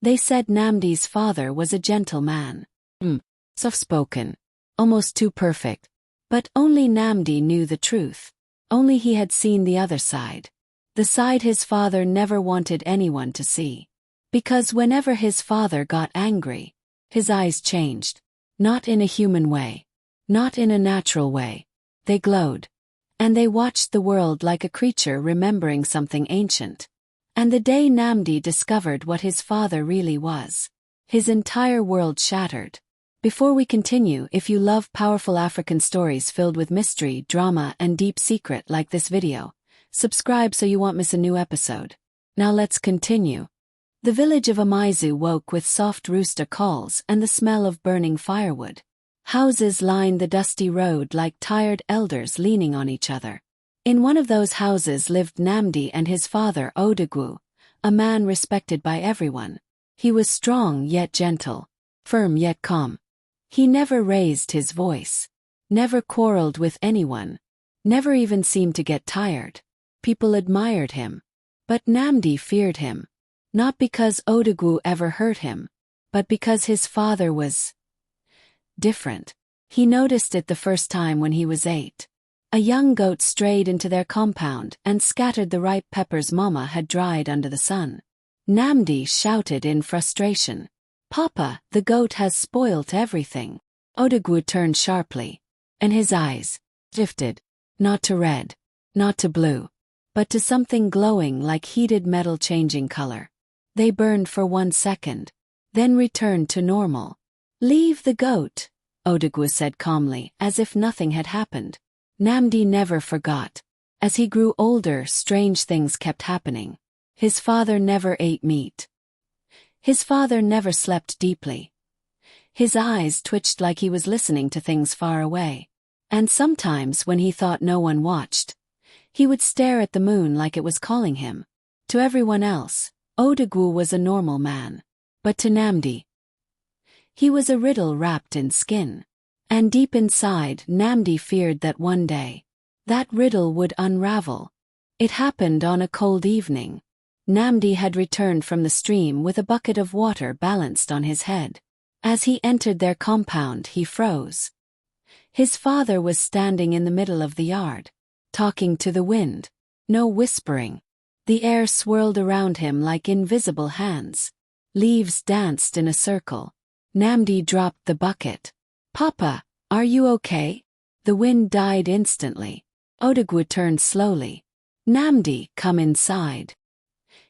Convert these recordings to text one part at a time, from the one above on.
They said Nnamdi's father was a gentle man. Soft-spoken. Almost too perfect. But only Nnamdi knew the truth. Only he had seen the other side. The side his father never wanted anyone to see. Because whenever his father got angry, his eyes changed. Not in a human way. Not in a natural way. They glowed. And they watched the world like a creature remembering something ancient. And the day Nnamdi discovered what his father really was, his entire world shattered. Before we continue, if you love powerful African stories filled with mystery, drama, and deep secret like this video, subscribe so you won't miss a new episode. Now let's continue. The village of Amaizu woke with soft rooster calls and the smell of burning firewood. Houses lined the dusty road like tired elders leaning on each other. In one of those houses lived Nnamdi and his father Odogwu, a man respected by everyone. He was strong yet gentle, firm yet calm. He never raised his voice, never quarreled with anyone, never even seemed to get tired. People admired him. But Nnamdi feared him. Not because Odogwu ever hurt him, but because his father was different. He noticed it the first time when he was 8. A young goat strayed into their compound and scattered the ripe peppers Mama had dried under the sun. Nnamdi shouted in frustration, "Papa, the goat has spoilt everything." Odogwu turned sharply, and his eyes shifted, not to red, not to blue, but to something glowing like heated metal changing color. They burned for 1 second, then returned to normal. "Leave the goat," Odogwu said calmly, as if nothing had happened. Nnamdi never forgot. As he grew older, strange things kept happening. His father never ate meat. His father never slept deeply. His eyes twitched like he was listening to things far away. And sometimes, when he thought no one watched, he would stare at the moon like it was calling him. To everyone else, Odogwu was a normal man. But to Nnamdi, he was a riddle wrapped in skin. And deep inside, Nnamdi feared that one day, that riddle would unravel. It happened on a cold evening. Nnamdi had returned from the stream with a bucket of water balanced on his head. As he entered their compound, he froze. His father was standing in the middle of the yard, talking to the wind. No whispering. The air swirled around him like invisible hands. Leaves danced in a circle. Nnamdi dropped the bucket. "Papa, are you okay?" The wind died instantly. Odogwu turned slowly. "Nnamdi, come inside."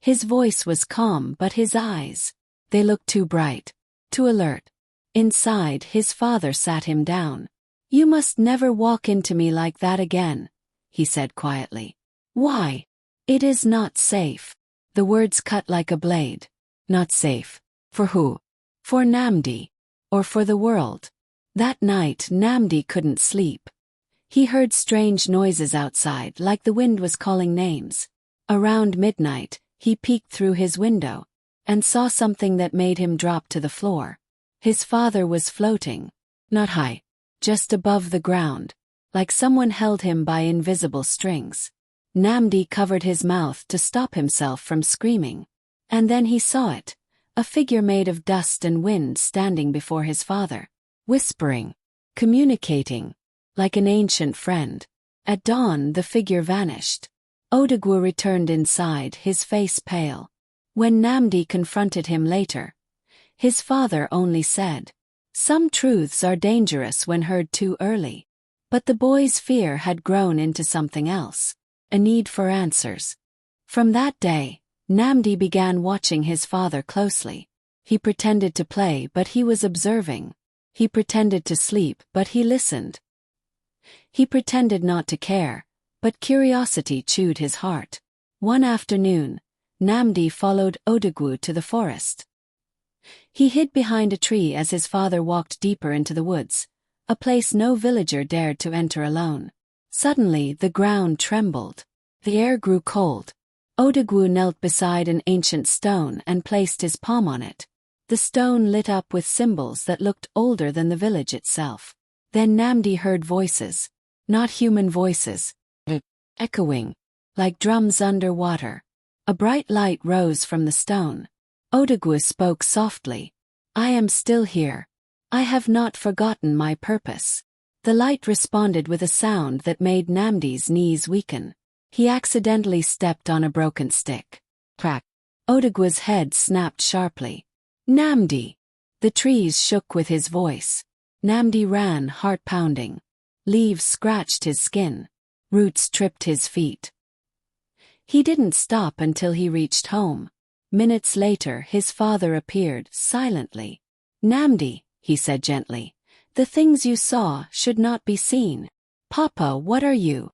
His voice was calm, but his eyes, they looked too bright, too alert. Inside, his father sat him down. "You must never walk into me like that again," he said quietly. "Why?" "It is not safe." The words cut like a blade. Not safe. For who? For Nnamdi. Or for the world? That night, Nnamdi couldn't sleep. He heard strange noises outside, like the wind was calling names. Around midnight, he peeked through his window and saw something that made him drop to the floor. His father was floating. Not high. Just above the ground. Like someone held him by invisible strings. Nnamdi covered his mouth to stop himself from screaming. And then he saw it. A figure made of dust and wind standing before his father. Whispering. Communicating. Like an ancient friend. At dawn, the figure vanished. Odogwu returned inside, his face pale. When Nnamdi confronted him later, his father only said, "Some truths are dangerous when heard too early." But the boy's fear had grown into something else. A need for answers. From that day, Nnamdi began watching his father closely. He pretended to play, but he was observing. He pretended to sleep, but he listened. He pretended not to care, but curiosity chewed his heart. One afternoon, Nnamdi followed Odogwu to the forest. He hid behind a tree as his father walked deeper into the woods, a place no villager dared to enter alone. Suddenly, the ground trembled. The air grew cold. Odogwu knelt beside an ancient stone and placed his palm on it. The stone lit up with symbols that looked older than the village itself. Then Nnamdi heard voices. Not human voices. Echoing. Like drums under water. A bright light rose from the stone. Odogwu spoke softly. I am still here. I have not forgotten my purpose. The light responded with a sound that made Nnamdi's knees weaken. He accidentally stepped on a broken stick. Crack! Odogwu's head snapped sharply. Nnamdi! The trees shook with his voice. Nnamdi ran, heart pounding. Leaves scratched his skin. Roots tripped his feet. He didn't stop until he reached home. Minutes later, his father appeared, silently. Nnamdi, he said gently, the things you saw should not be seen. Papa, what are you?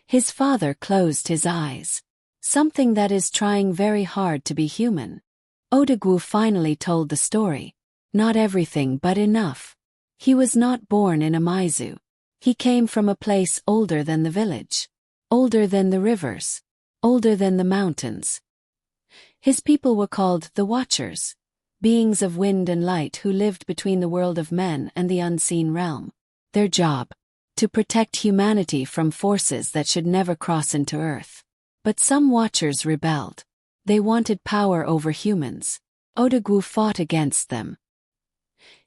His father closed his eyes. Something that is trying very hard to be human. Odogwu finally told the story. Not everything, but enough. He was not born in a Maizu. He came from a place older than the village. Older than the rivers. Older than the mountains. His people were called the Watchers, beings of wind and light who lived between the world of men and the unseen realm. Their job? To protect humanity from forces that should never cross into Earth. But some Watchers rebelled. They wanted power over humans. Odogwu fought against them.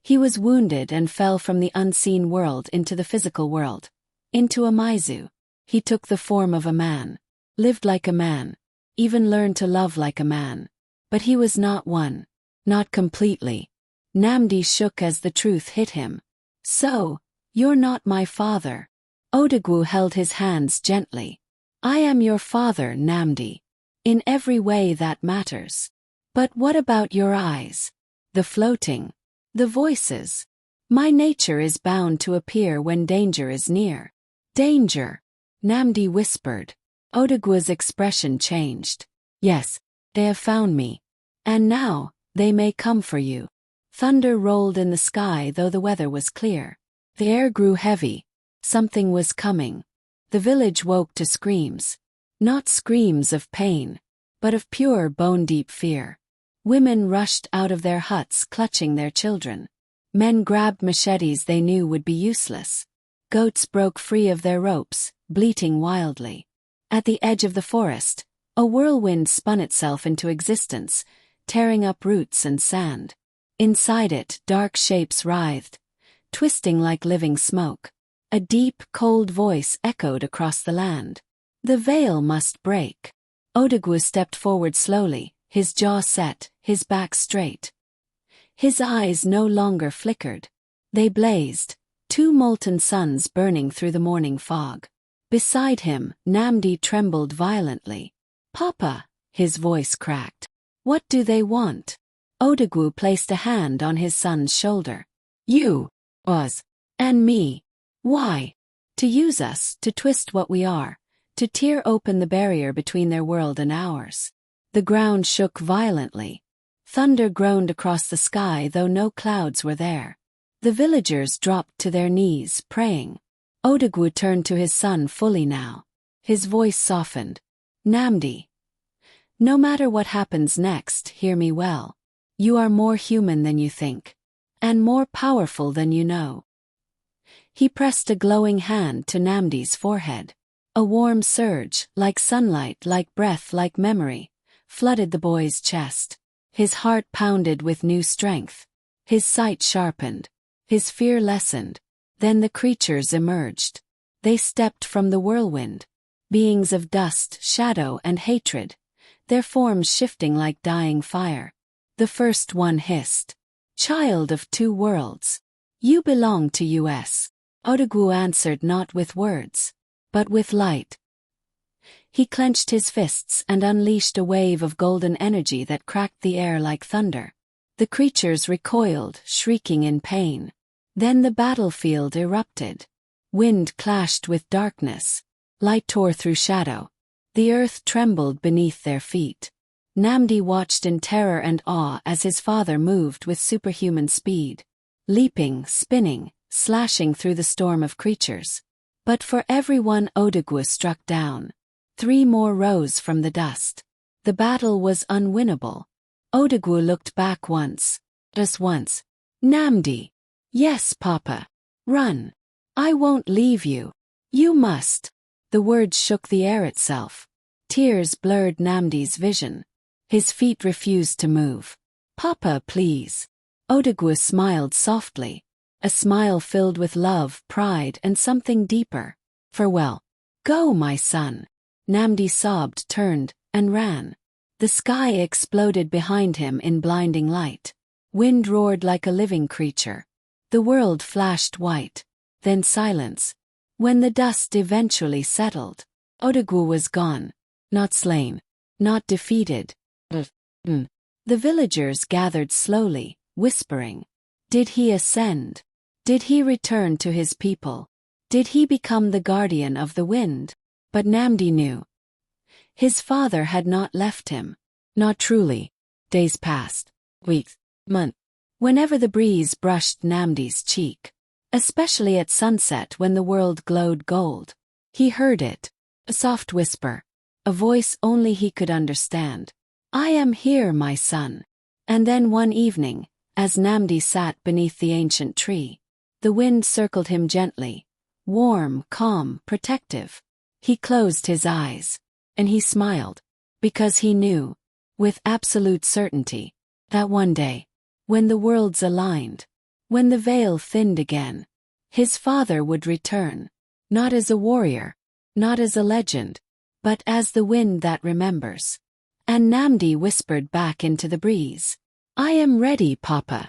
He was wounded and fell from the unseen world into the physical world. Into a Maizu. He took the form of a man. Lived like a man. Even learned to love like a man. But he was not one. Not completely. Nnamdi shook as the truth hit him. So, you're not my father. Odogwu held his hands gently. I am your father, Nnamdi. In every way that matters. But what about your eyes? The floating. The voices. My nature is bound to appear when danger is near. Danger. Nnamdi whispered. Odogwu's expression changed. Yes, they have found me. And now, they may come for you. Thunder rolled in the sky though the weather was clear. The air grew heavy. Something was coming. The village woke to screams. Not screams of pain, but of pure bone-deep fear. Women rushed out of their huts clutching their children. Men grabbed machetes they knew would be useless. Goats broke free of their ropes, bleating wildly. At the edge of the forest, a whirlwind spun itself into existence, tearing up roots and sand. Inside it, dark shapes writhed, twisting like living smoke. A deep, cold voice echoed across the land. The veil must break. Odogwu stepped forward slowly, his jaw set, his back straight. His eyes no longer flickered. They blazed, two molten suns burning through the morning fog. Beside him, Nnamdi trembled violently. Papa, his voice cracked. What do they want? Odogwu placed a hand on his son's shoulder. You, us, and me. Why? To use us, to twist what we are, to tear open the barrier between their world and ours. The ground shook violently. Thunder groaned across the sky though no clouds were there. The villagers dropped to their knees, praying. Odogwu turned to his son fully now. His voice softened. Nnamdi. No matter what happens next, hear me well. You are more human than you think. And more powerful than you know. He pressed a glowing hand to Nnamdi's forehead. A warm surge, like sunlight, like breath, like memory, flooded the boy's chest. His heart pounded with new strength. His sight sharpened. His fear lessened. Then the creatures emerged. They stepped from the whirlwind. Beings of dust, shadow, and hatred. Their forms shifting like dying fire. The first one hissed. Child of two worlds. You belong to us. Odogwu answered not with words, but with light. He clenched his fists and unleashed a wave of golden energy that cracked the air like thunder. The creatures recoiled, shrieking in pain. Then the battlefield erupted. Wind clashed with darkness. Light tore through shadow. The earth trembled beneath their feet. Nnamdi watched in terror and awe as his father moved with superhuman speed. Leaping, spinning, slashing through the storm of creatures. But for every one Odogwu struck down, 3 more rose from the dust. The battle was unwinnable. Odogwu looked back once. Just once. Nnamdi. Yes, Papa. Run. I won't leave you. You must. The words shook the air itself. Tears blurred Nnamdi's vision. His feet refused to move. Papa, please. Odogwu smiled softly, a smile filled with love, pride, and something deeper. Farewell. Go, my son. Nnamdi sobbed, turned, and ran. The sky exploded behind him in blinding light. Wind roared like a living creature. The world flashed white. Then silence. When the dust eventually settled, Odogwu was gone. Not slain. Not defeated. The villagers gathered slowly, whispering. Did he ascend? Did he return to his people? Did he become the guardian of the wind? But Nnamdi knew. His father had not left him. Not truly. Days passed. Weeks. Months. Whenever the breeze brushed Nnamdi's cheek, especially at sunset when the world glowed gold, he heard it. A soft whisper. A voice only he could understand. I am here, my son. And then one evening, as Nnamdi sat beneath the ancient tree, the wind circled him gently, warm, calm, protective. He closed his eyes, and he smiled, because he knew, with absolute certainty, that one day, when the worlds aligned, when the veil thinned again, his father would return, not as a warrior, not as a legend, but as the wind that remembers. And Nnamdi whispered back into the breeze, I am ready, Papa.